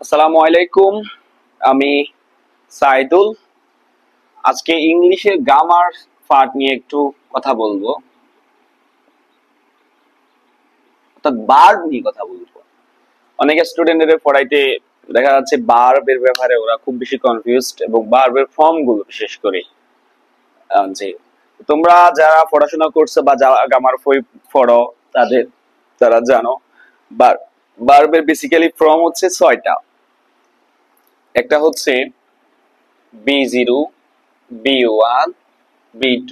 আসসালামু আলাইকুম। আমি সাইদুল। আজকে ইংলিশে গ্রামার পার্ট নিয়ে একটু কথা বলবো, অর্থাৎ ভার্ব নিয়ে কথা বলবো। অনেক স্টুডেন্টদের পড়াইতে দেখা যাচ্ছে ভার্বের ব্যাপারে ওরা খুব বেশি কনফিউজড, এবং ভার্বের ফর্ম গুলো বিশেষ করে যে তোমরা যারা পড়াশোনা করছো বা যারা গ্রামার বই পড়ো তাদের তারা জানো ভার্বের বেসিক্যালি ফর্ম হচ্ছে 6টা। একটা হচ্ছে B0, B1, B2,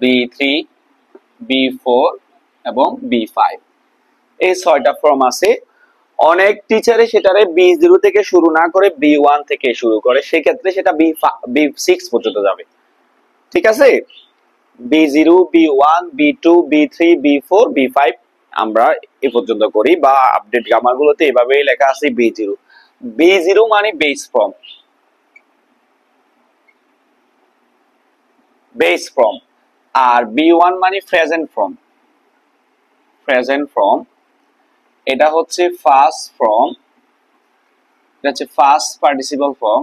B3, B4 এবং B5। এই 6টা ফর্ম আছে। অনেক টিচারে সেটারে B0 থেকে শুরু না করে B1 থেকে শুরু করে, সেক্ষেত্রে সেটা B6 পর্যন্ত যাবে। ঠিক আছে, B0, B1, B2, B3, B4, B5 আমরা এ পর্যন্ত করি, বা আপডেট গ্রামার গুলোতে এভাবেই লেখা আছে B0। B0 মানে বেস ফর্ম, বেস ফর্ম। আর B1 মানে প্রেজেন্ট ফর্ম, প্রেজেন্ট ফর্ম। এটা হচ্ছে ফার্স্ট ফর্ম, এটা হচ্ছে first participle form,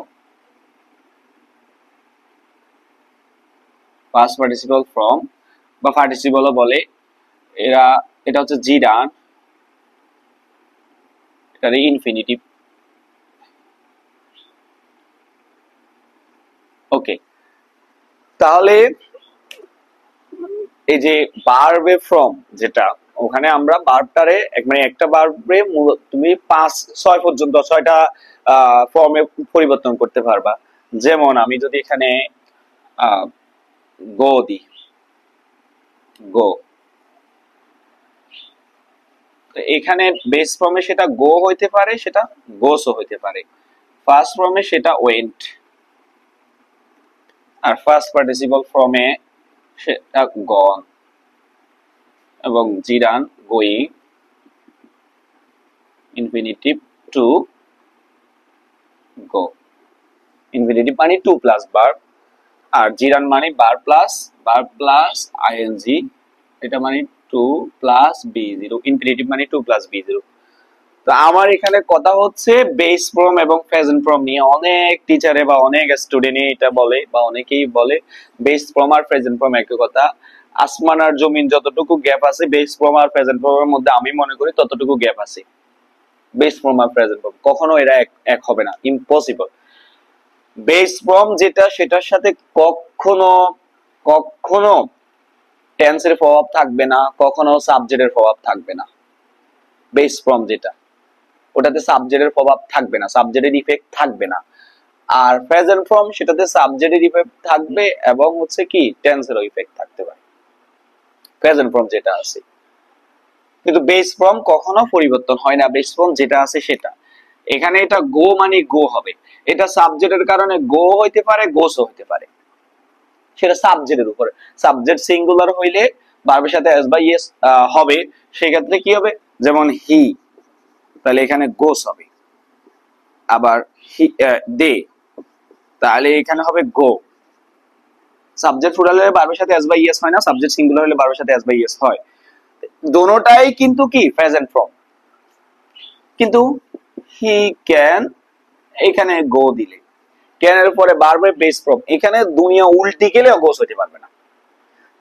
first participle form বা পার্টিসিপলও বলে এরা। এটা হচ্ছে জিরান, এটা ইনফিনিটিভ। ওকে, তাহলে এই যে ভার্বে ফর্ম যেটা, ওখানে আমরা ভার্বটারে মানে একটা ভার্বে তুমি 5-6 পর্যন্ত 6টা ফর্মে পরিবর্তন করতে পারবা। যেমন আমি যদি এখানে গো দিই, গো, এখানে বেস ফর্মে সেটা গো হইতে পারে, সেটা গোসও হইতে পারে। ফার্স্ট ফর্মে সেটা ওয়েন্ট, আর ফার্স্ট পার্টিসিপল ফর্মে সেটা গন, এবং gerund going, infinitive to go. Infinitive মানে টু প্লাস ভার্ব, আর জিরান মানে ভার্ব প্লাস আইএনজি, এটা মানে টু প্লাস B0। ইনফিনিটিভ মানে টু প্লাস B0। তো আমার এখানে কথা হচ্ছে বেস ফর্ম এবং প্রেজেন্ট ফর্ম নিয়ে। অনেক টিচারে বা অনেক স্টুডেন্টই এটা বলে, বা অনেকেই বলে বেস ফর্ম আর প্রেজেন্ট ফর্ম একই কথা। আসমান আর জমিন যতটুকু গ্যাপ আছে বেস ফর্ম আর প্রেজেন্ট ফর্মের মধ্যে, আমি মনে করি ততটুকু গ্যাপ আছে। বেস ফর্ম আর প্রেজেন্ট ফর্ম কখনো এরা এক হবে না, ইম্পসিবল। বেস ফর্ম যেটা, সেটার সাথে কখনো কখনো টেন্সের প্রভাব থাকবে না, কখনো সাবজেক্টের প্রভাব থাকবে না। বেস ফর্ম যেটা, ওটাতে সাবজেক্টের প্রভাব থাকবে না, সাবজেক্টের ইফেক্ট থাকবে না। আর প্রেজেন্ট ফর্ম সেটাতে সাবজেক্টের ইফেক্ট থাকবে, এবং হচ্ছে কি টেন্সেরও ইফেক্ট থাকতে পারে প্রেজেন্ট ফর্ম যেটা আছে। কিন্তু বেস ফর্ম কখনো পরিবর্তন হয় না, বেস ফর্ম যেটা আছে সেটা। এখানে এটা গো মানে গো হবে, এটা সাবজেক্টের কারণে গো হইতে পারে, গোসও হইতে পারে, সেটা সাবজেক্টের উপরে। সাবজেক্ট সিঙ্গুলার হইলে ভার্বের সাথে এস বা ইয়েস হবে, সেক্ষেত্রে কি হবে, যেমন হি, তাহলে এখানে গোস হবে। আবার দে, তাহলে এখানে হবে গো। সাবজেক্ট প্লুরাল হলে ভার্বের সাথে এস বা ইয়েস হয় না, সাবজেক্ট সিঙ্গুলার হলে ভার্বের সাথে এস বা ইয়েস হয়। দোনোটাই কিন্তু কি প্রেজেন্ট ফর্ম। কিন্তু হি ক্যান, এখানে গো দিলে, ক্যান এর পরে ভার্বের বেস ফর্ম, এখানে দুনিয়া উল্টে গেলেও গোস হতে পারবে না।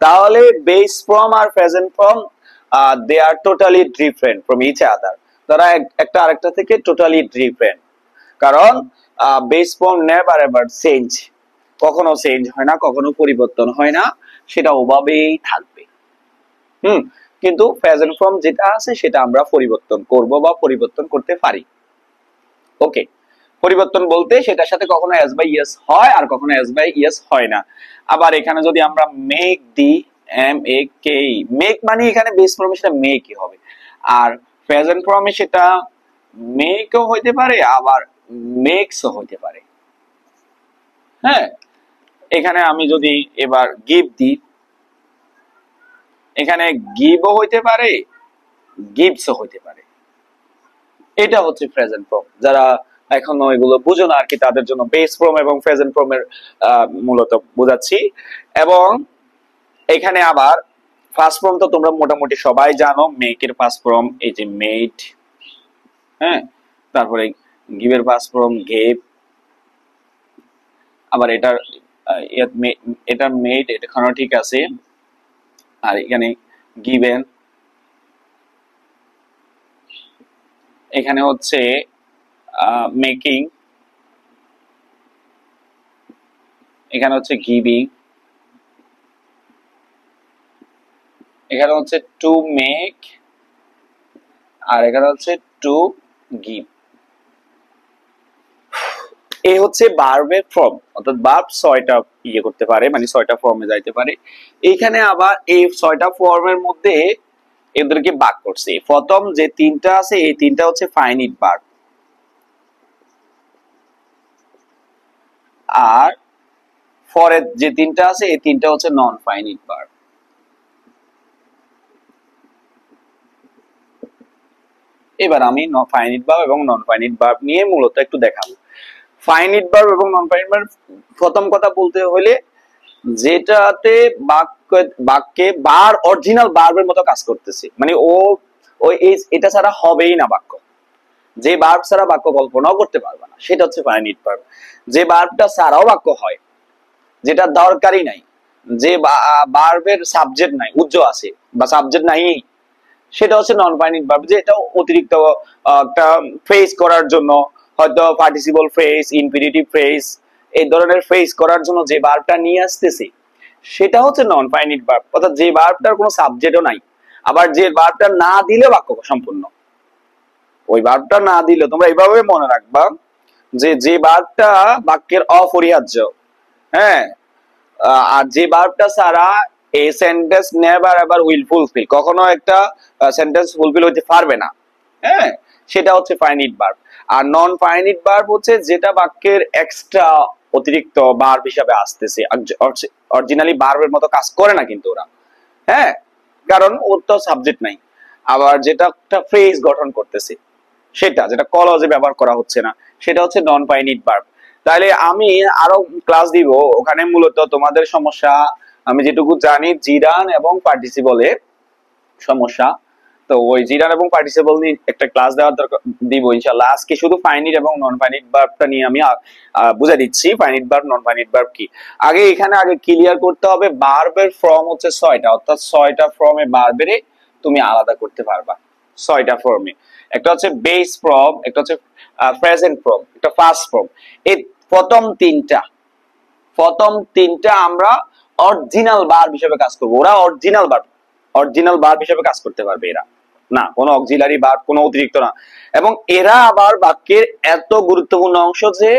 তাহলে বেস ফর্ম আর present form they are totally different from each other. তারা একটা আরেকটা থেকে টোটালি ডিফারেন্ট। কারণ base form never ever change, কখনো চেঞ্জ হয় না, কখনো পরিবর্তন হয় না, সেটা ওভাবেই থাকবে। কিন্তু প্রেজেন্ট ফর্ম যেটা আছে সেটা আমরা পরিবর্তন করব বা পরিবর্তন করতে পারি। ওকে, পরিবর্তন বলতে সেটার সাথে কখনো এস বাই ইয়েস হয়, আর কখনো এস বাই ইয়েস হয় না। আবার এখানে যদি আমরা মেক দি, MAKE, মেক মানে এখানে বেস ফর্মে সেটা মেকই হবে, আর প্রেজেন্ট ফর্মে সেটা মেকও হইতে পারে, আবার মেক্সও হইতে পারে। হ্যাঁ, এখানে আমি যদি এবার গিভ দিই, এখানে গিভও হইতে পারে, গিভসও হইতে পারে। এটা হচ্ছে প্রেজেন্ট ফর্ম। যারা এখনো এগুলো বুঝো না আর কি, তাদের জন্য বেস ফর্ম এবং প্রেজেন্ট ফর্মের মূলত বোঝাচ্ছি। এবং এখানে আবার ফার্স্ট ফর্ম তো তোমরা মোটামুটি সবাই জানো, মেক এর ফার্স্ট ফর্ম এই যে মেড। হ্যাঁ, তারপরে গিভের পাস্ট ফর্ম গেভ, আবার এটার মেড এখানেও ঠিক আছে, আর এখানে গিভেন, এখানে হচ্ছে মেকিং, এখানে হচ্ছে গিভিং, এখানে হচ্ছে টু মেক, আর এখানে হচ্ছে টু গিভ। এই হচ্ছে ভার্বের ফর্ম, অর্থাৎ ভার্ব 6টা ইয়ে করতে পারে, মানে 6টা ফর্মে যাইতে পারে। এইখানে আবার এই 6টা ফর্মের মধ্যে এদেরকে ভাগ করছে। প্রথম যে 3টা আছে এই 3টা হচ্ছে ফাইনিট ভার্ব, আর পরের যে 3টা আছে এই 3টা হচ্ছে নন ফাইনিট ভার্ব। এবার আমি ফাইনিট ভার্ব এবং নন ফাইনিট ভার্ব নিয়ে মূলত একটু দেখাবো। ফাইনিট ভার্ব এবং নন ফাইনিট ভার্ব, প্রথম কথা বলতে হলে যেটাতে বাক্যে বার অরিজিনাল ভার্বের মতো কাজ করতেছে, মানে ওই এটা ছাড়া হবেই না বাক্য, যে ভার্ব ছাড়া বাক্য কল্পনাও করতে পারবে না, সেটা হচ্ছে ফাইনিট ভার্ব। যে ভার্বটা ছাড়াও বাক্য হয়, যেটা দরকারই নাই, যে ভার্বের সাবজেক্ট নাই, উজ্জ আছে বা সাবজেক্ট নাই, সেটা হচ্ছে নন ফাইনিট ভার্ব। যে এটা অতিরিক্ত একটা ফেস করার জন্য, হয়তো পার্টিসিপল ফ্রেজ, ইনফিনিটিভ ফ্রেজ, এই ধরনের ফ্রেজ করার জন্য যে ভার্বটা নিয়ে আসতেছে সেটা হচ্ছে নন ফাইনিট ভার্ব, অর্থাৎ যে ভার্বটার কোনো সাবজেক্টও নাই। আবার যে ভার্বটা না দিলে বাক্য সম্পূর্ণ, ওই ভার্বটা না দিলে তোমরা এইভাবে মনে রাখবা যে ভার্বটা বাক্যের অপরিহার্য, হ্যাঁ, আর যে ভার্বটা ছাড়া এই sentence never ever will fulfil, কখনো একটা সেন্টেন্স ফুলফিল হতে পারবে না, হ্যাঁ, সেটা হচ্ছে ফাইনিট ভার্ব। আর নন ফাইনিট ভার্ব হচ্ছে যেটা বাক্যের এক্সট্রা অতিরিক্ত ভার্ব হিসাবে আসতেছে, অরিজিনালি ভার্বের মতো কাজ করে না কিন্তু ওরা, হ্যাঁ, কারণ ওর তো সাবজেক্ট নাই। আবার যেটা একটা ফ্রেজ গঠন করতেছে, সেটা যেটা ক্লজে ব্যবহার করা হচ্ছে না, সেটা হচ্ছে নন ফাইনিট ভার্ব। তাহলে আমি আরো ক্লাস দিব, ওখানে মূলত তোমাদের সমস্যা আমি যেটুকু জানি জিরান এবং পার্টিসিপলের সমস্যা, তো ওই জিরান এবং পার্টিসিপল নিয়ে একটা ক্লাস দেওয়ার দরকার, দিব ইনশাআল্লাহ। আজকে শুধু ফাইনিট এবং নন ফাইনিট ভার্বটা নিয়ে আমি বুঝাই দিচ্ছি, finite verb non finite verb কি। আগে ক্লিয়ার করতে হবে ভার্বের ফর্ম হচ্ছে 6টা, অর্থাৎ 6টা ফর্মে ভার্বের তুমি আলাদা করতে পারবা। 6টা ফর্মে, একটা হচ্ছে বেস ফর্ম, একটা হচ্ছে প্রেজেন্ট ফর্ম, একটা ফার্স্ট ফর্ম। এই প্রথম তিনটা আমরা অরিজিনাল ভার্ব হিসেবে কাজ করব, ওরা অরিজিনাল ভার্ব হিসেবে কাজ করতে পারবে, এরা না কোনো অক্সিলারি ভার্ব, কোনো অতিরিক্ত না। এবং এরা আবার বাক্যের এত গুরুত্বপূর্ণ অংশ যে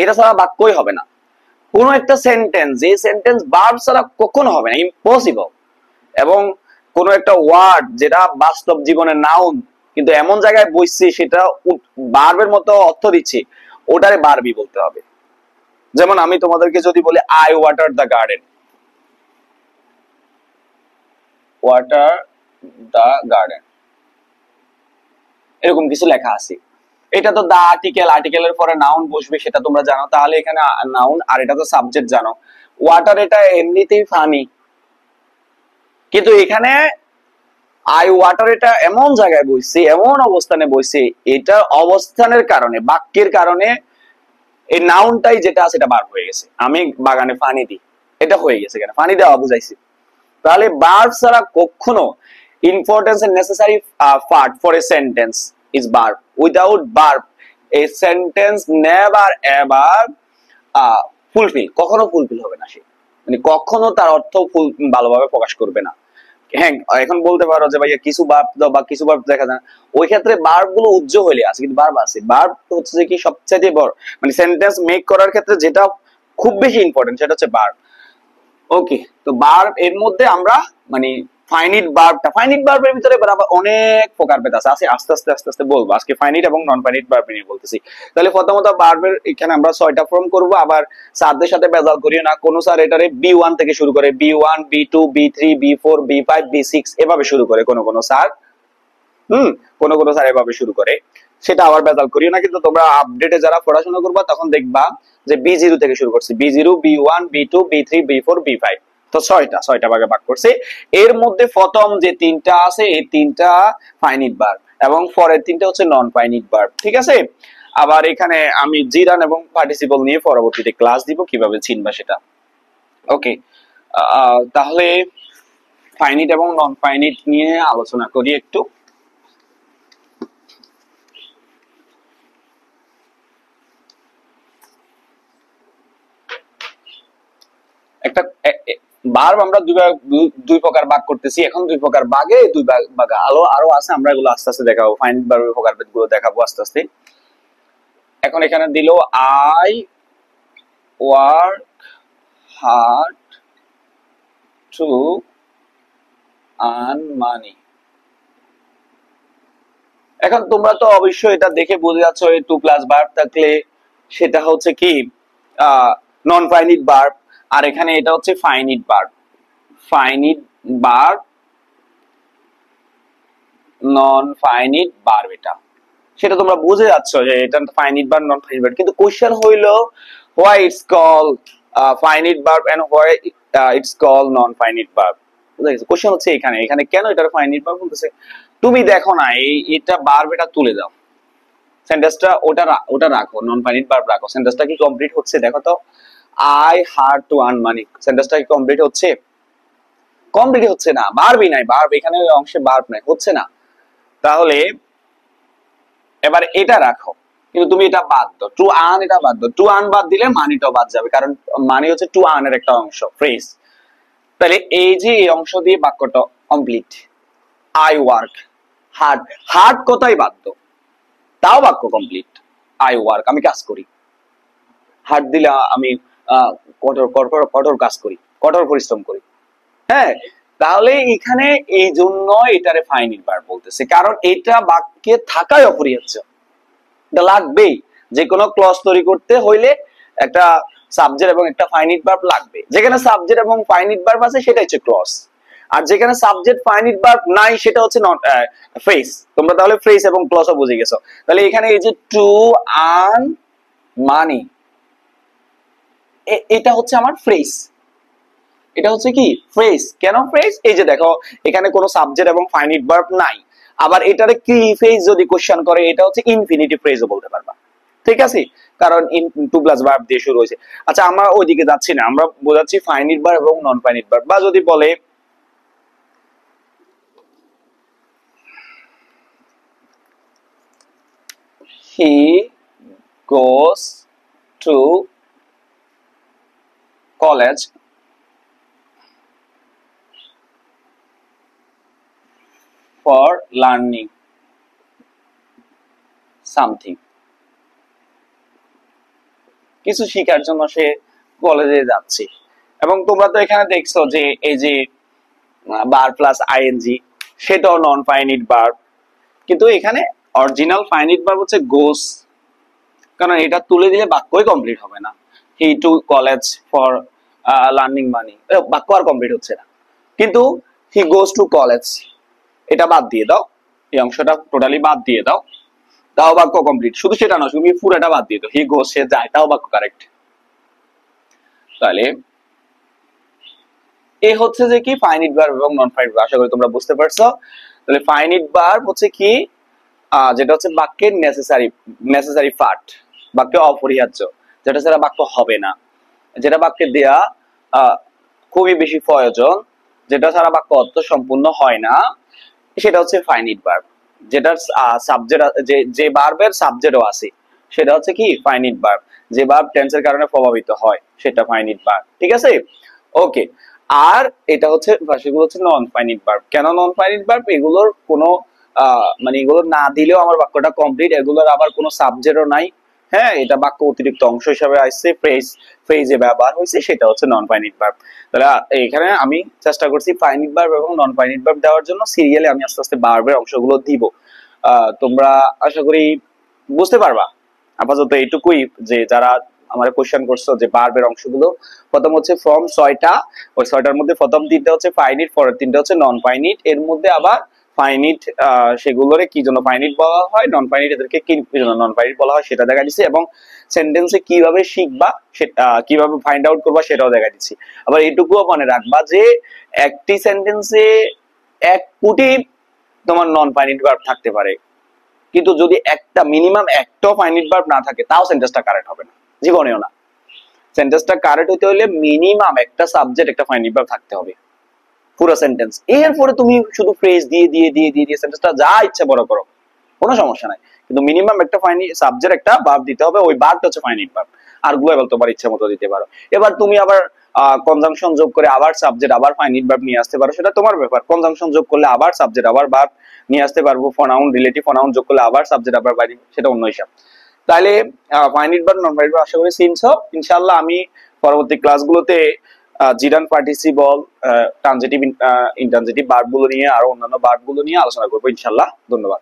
এটা ছাড়া বাক্যই হবে না। কোনো একটা সেন্টেন্স, যে সেন্টেন্স ভার্ব ছাড়া কখনো হবে না, ইম্পসিবল। এবং কোনো একটা ওয়ার্ড যেটা বাস্তব জীবনের নাউন, কিন্তু এমন জায়গায় বসছে সেটা ভার্বের মতো অর্থ দিচ্ছে, ওটারে ভার্বই বলতে হবে। যেমন আমি তোমাদেরকে যদি বলি I water the garden, water the garden, এরকম কিছু লেখা আছে, এটা তো দা আর্টিকেলের পরে নাউন বসবে, সেটা তোমরা জানো, তাহলে এখানে নাউন, আর এটা তো সাবজেক্ট জানো। ওয়াটার এটা এমনিতেই ফানি, কিন্তু এখানে আই ওয়াটার এটা এমন জায়গায় বসছে, এমন অবস্থানে বসছে, এটা অবস্থানের কারণে, বাক্যের কারণে এই নাউনটাই যেটা আছে এটা বার হয়ে গেছে। আমি বাগানে পানি দিই, এটা হয়ে গেছে, কেন পানি দেওয়া বুঝাইছি। তাহলে ভার্ব ছাড়া কখনো importance and necessary part for a sentence is verb. Without verb a sentence never ever fulfil, কখনো ফুলফিল হবে না, সে মানে কখনো তার অর্থ ভালোভাবে প্রকাশ করবে না। হ্যাঁ, এখন বলতে পারো যে ভাইয়া কিছু ভার্ব দাও বা কিছু ভার্ব দেখা যায় না, ওই ক্ষেত্রে ভার্ব গুলো উজ্জ হইলে আছে, কিন্তু ভার্ব আছে। ভার্ব হচ্ছে যে কি সবচেয়ে বড়, মানে সেন্টেন্স মেক করার ক্ষেত্রে যেটা খুব বেশি ইম্পর্টেন্ট সেটা হচ্ছে ভার্ব। ওকে, তো ভার্ব এর মধ্যে আমরা মানে ফাইনিট ভার্বের ভিতরে আবার অনেক প্রকারভেদ আছে, আস্তে আস্তে বলবো। আজকে ফাইনিট এবং নন ফাইনিট ভার্ব নিয়ে বলতেছি। তাহলে প্রথমত ভার্বের এখানে আমরা 6টা ফর্ম করব। আবার স্যারদের সাথে বেজাল করিও না, কোন স্যার এটারে B1 থেকে শুরু করে, B1 B2 B3 B4 B5 B6 এভাবে শুরু করে কোন স্যার, কোন স্যার এভাবে শুরু করে, সেটা আবার বেজাল করিও না। কিন্তু তোমরা আপডেটে যারা পড়াশোনা করবা তখন দেখবা যে B0 থেকে শুরু করছি, B0 B1 B2 B3 B4 B5, তো 6টা ভাগে ভাগ করছে। এর মধ্যে প্রথম যে 3টা আছে এই 3টা ফাইনিট ভার্ব এবং পরের 3টা হচ্ছে নন ফাইনিট ভার্ব, ঠিক আছে। আবার এখানে আমি জিরান এবং পার্টিসিপল নিয়ে পরবর্তীতে ক্লাস দিব কিভাবে চিনবা সেটা। ওকে, তাহলে ফাইনিট এবং নন ফাইনিট নিয়ে আলোচনা করি একটু। একটা ভার্ব আমরা দুই প্রকার ভাগ করতেছি, এখন দুই প্রকার ভাগে দুই ভাগ আরো আছে, আমরা এগুলো আস্তে আস্তে দেখাবো, ফাইনিট ভার্বের প্রকারভেদ গুলো দেখাবো আস্তে আস্তে। এখন এখানে দিল I work hard to earn money. এখন তোমরা তো অবশ্যই এটা দেখে বুঝে যাচ্ছ এই টু প্লাস ভার্ব থাকলে সেটা হচ্ছে কি নন ফাইনিট ভার্ব, আর এখানে এটা হচ্ছে finite verb. Finite verb, non finite verb, এটা সেটা তোমরা বুঝে যাচ্ছ যে এটা finite verb non finite verb. কিন্তু কোশ্চেন হইলো why it's called finite verb and why it's called non finite verb। বুঝা গেছে? কোশ্চেন হচ্ছে এখানে কেন এটা ফাইনিট ভার্ব বলতেছে। তুমি দেখো না এটা ভার্ব, এটা তুলে দাও, সেন্টেন্সটা ওটা রাখো, নন ফাইনিট ভার্ব রাখো, সেন্টেন্সটা কি কমপ্লিট হচ্ছে দেখো তো। I hard to earn money, সেন্টেন্সটা কি কমপ্লিট হচ্ছে? কমপ্লিট হচ্ছে না, ভার্বই নাই, ভার্ব এখানে ওই অংশে ভার্ব নাই, হচ্ছে না। তাহলে এবার এটা রাখো, কিন্তু তুমি এটা বাদ দাও, টু আর্ন এটা বাদ দাও। টু আর্ন বাদ দিলে মানিটাও বাদ যাবে, কারণ মানি হচ্ছে টু আর্নের একটা অংশ, ফ্রেজ। তাহলে এই যে এই অংশ দিয়ে বাক্যটা complete. I work hard, hard কোথায় বাদ দাও, তাও বাক্য কমপ্লিট। আই ওয়ার্ক আমি কাজ করি, হার্ড দিলে আমি কঠোর কাজ করি, কঠোর পরিশ্রম করি। হ্যাঁ, তাহলে এখানে এই জন্য এটারে ফাইনিট ভার্ব বলতেছে, কারণ এটা বাক্যে থাকাই অপরিহার্য, এটা লাগবেই। যে কোনো ক্লজ তৈরি করতে হইলে একটা সাবজেক্ট এবং একটা ফাইনিট ভার্ব লাগবে। যেখানে সাবজেক্ট এবং ফাইনিট ভার্ব আছে সেটা হচ্ছে ক্লজ, আর যেখানে সাবজেক্ট ফাইনিট ভার্ব নাই সেটা হচ্ছে নট ফ্রেজ। তোমরা তাহলে ফ্রেজ এবং ক্লজও বুঝে গেছো। তাহলে এখানে এই যে টু আর্ন মানি, এটা হচ্ছে আমার ফ্রেজ, এটা হচ্ছে কি ফ্রেজ। কেন ফ্রেজ? এই যে দেখো এখানে কোনো সাবজেক্ট এবং ফাইনিট ভার্ব নাই, আবার এটারে কি ফ্রেজ যদি কোশ্চেন করে এটা হচ্ছে ইনফিনিটিভ ফ্রেজও বলতে পারবা, ঠিক আছে, কারণ টু প্লাস ভার্ব দিয়ে শুরু হয়েছে। আচ্ছা, আমরা ওইদিকে যাচ্ছি না, আমরা বোঝাচ্ছি ফাইনিট ভার্ব এবং নন ফাইনিট ভার্ব। বা যদি বলে he goes to college for learning something, কিছু শেখার জন্য সে কলেজে যাচ্ছে। এবং তোমরা তো এখানে দেখছো যে এই যে বার প্লাস আইএনজি সেটাও নন ফাইনিট ভার্ব, কিন্তু এখানে অরিজিনাল ফাইনিট ভার্ব হচ্ছে গোস, কারণ এটা তুলে দিলে বাক্যই কমপ্লিট হবে না। হি টু কলেজ ফর লার্নিং মানি, বাক্য আর কমপ্লিট হচ্ছে না। কিন্তু হি গোস টু কলেজ, এটা বাদ দিয়ে দাও, এই অংশটা টোটালি বাদ দিয়ে দাও, তাও বাক্য কমপ্লিট। শুধু সেটা নয়, তুমি পুরোটা বাদ দিয়ে দাও, হি গোস সে যায়, তাও বাক্য কারেক্ট। তাহলে এই হচ্ছে যে কি ফাইনিট ভার্ব এবং নন ফাইনিট ভার্ব। আশা করি তোমরা বুঝতে পারছো। তাহলে ফাইনিট ভার্ব হচ্ছে কি যেটা হচ্ছে বাক্যের নেসেসারি পার্ট, বাক্যে অপরিহার্য, যেটা ছাড়া বাক্য হবে না, যেটা বাক্যে দেয়া খুবই বেশি প্রয়োজন, যেটা ছাড়া বাক্য অর্থ সম্পূর্ণ হয় না, সেটা হচ্ছে ফাইনিট ভার্ব। যেটার সাবজেক্ট যে ভার্বের সাবজেক্টও আছে সেটা হচ্ছে কি ফাইনিট ভার্ব। যে ভার্ব টেন্সের কারণে প্রভাবিত হয় সেটা ফাইনিট ভার্ব, ঠিক আছে। ওকে, আর এটা হচ্ছে সেগুলো হচ্ছে নন ফাইনিট ভার্ব। কেন নন ফাইনিট ভার্ব? এগুলোর কোনো মানে এগুলো না দিলেও আমার বাক্যটা কমপ্লিট, এগুলোর আবার কোনো সাবজেক্টও নাই। হ্যাঁ, এটা বাক্য অতিরিক্ত অংশ হিসেবে আসছে, ফ্রেজে ব্যবহার হয়েছে, সেটা হচ্ছে নন ফাইনিট ভার্ব। তাহলে এখানে আমি চেষ্টা করছি ফাইনিট ভার্ব এবং নন ফাইনিট ভার্ব দেওয়ার জন্য, সিরিয়ালে আমি আস্তে আস্তে ভার্বের অংশগুলো দিব। তোমরা আশা করি বুঝতে পারবা। আপাতত এইটুকুই, যে যারা আমার কোশ্চেন করছো যে ভার্বের অংশগুলো, প্রথম হচ্ছে ফর্ম 6টা, ওই 6টার মধ্যে প্রথম 3টা হচ্ছে ফাইনিট, পরের 3টা হচ্ছে নন ফাইনিট। এর মধ্যে আবার ফাইনিট সেগুলোরে কি জন্য ফাইনিট বলা হয়, নন ফাইনিট এদেরকে কি জন্য নন ফাইনিট বলা হয় সেটা দেখা দিচ্ছি, এবং সেন্টেন্সে কিভাবে শিখবা সেটা কিভাবে ফাইন্ড আউট করবা সেটাও দেখা দিচ্ছি। আবার এইটুকুও মনে রাখবা যে একটি সেন্টেন্সে 1 কোটি তোমার নন ফাইনিট ভার্ব থাকতে পারে, কিন্তু যদি একটা মিনিমাম একটা ফাইনাইট ভার্ব না থাকে তাও সেন্টেন্সটা কারেক্ট হবে না, জীবনেও না। সেন্টেন্সটা কারেক্ট হতে হলে মিনিমাম একটা সাবজেক্ট একটা ফাইনাইট ভার্ব থাকতে হবে পুরো সেন্টেন্স। এরপরে তুমি শুধু ফ্রেজ দিয়ে দিয়ে দিয়ে দিয়ে দিয়ে সেন্টেন্সটা যা ইচ্ছা বড় করো, কোনো সমস্যা নাই, কিন্তু মিনিমাম একটা ফাইনাইট সাবজেক্ট একটা ভার্ব দিতে হবে, ওই ভার্বটা হচ্ছে ফাইনাইট ভার্ব। আর গ্লোবাল তোমার ইচ্ছা মতো দিতে পারো। এবার তুমি আবার কনজাংশন যোগ করে আবার সাবজেক্ট আবার ফাইনাইট ভার্ব নিয়ে আসতে পারো, সেটা তোমার ব্যাপার। কনজাংশন যোগ করলে আবার সাবজেক্ট আবার ভার্ব নিয়ে আসতে পারবো, প্রোনাউন রিলেটিভ প্রোনাউন যোগ করলে আবার সাবজেক্ট আবার ভার্ব, সেটা অন্য হিসাব। তাহলে finite verb non finite verb আশা করি চিনছো। ইনশাআল্লাহ আমি পরবর্তী ক্লাসগুলোতে gerund participle, transitive intransitive verb গুলো নিয়ে আরো অন্যান্য ভার্ব গুলো নিয়ে আলোচনা করবো ইনশাআল্লাহ। ধন্যবাদ।